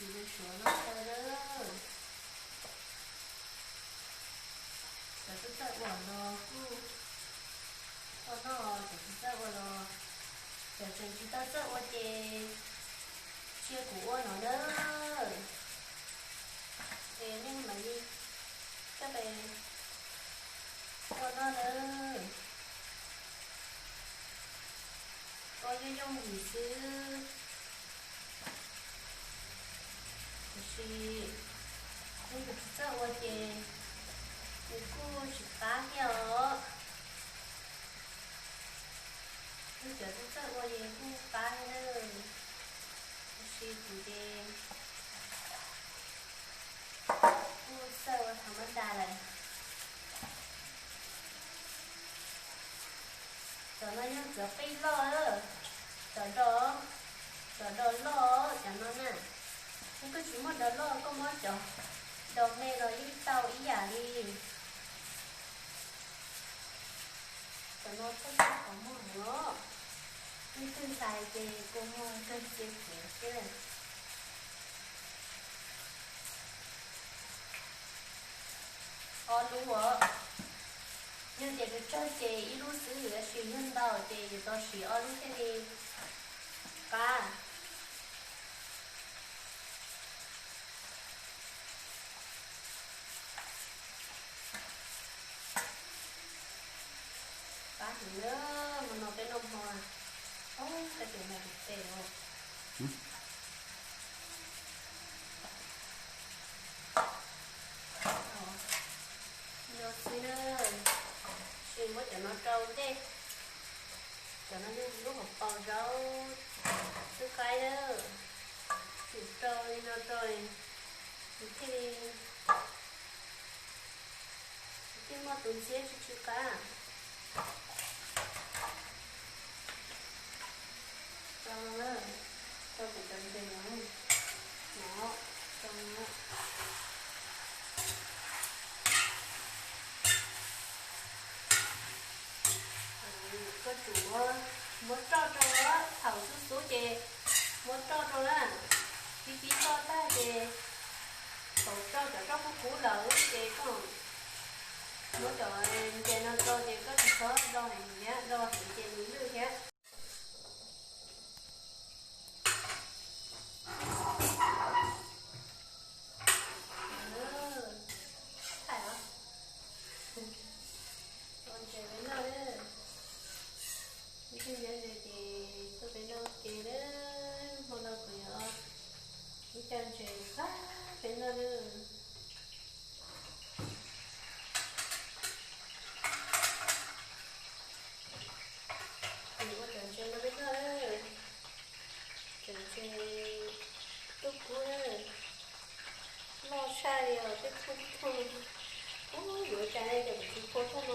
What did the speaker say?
你们说那个的，就是在我咯，就是在我咯，就是知道在我的结果了呢，那个么的，这边我那呢，我这种意思。就是那个在我的那个是八条，那就是在我的那八了，就是读的，我在我他们家嘞，咱们用这背了，找了，咱们呢，那个什么的了，个么找没了一刀一样的。咱们这个好么了？你跟在的公么跟结婚的？如果有这个这些一路是热水运到这一道是路线的吧？吧是了，我那边弄好啊。这就没得哦。热水了，水我叫它烧的，叫它如何爆烧，是开了，是烧的那烧的，你这么东西去干？烧了，烧不干净了，好，烧了。个主没找着了，头是说的没找着了，比找到的，头找着找不过了的讲，没找在那找的个是说找人家找人家路去。太了，往这边那了。你看人家的这边弄的了，没那个呀，你讲这个边那了，我讲这那边那了，讲这都过了，老晒了，这普通，有讲那个不是普通的。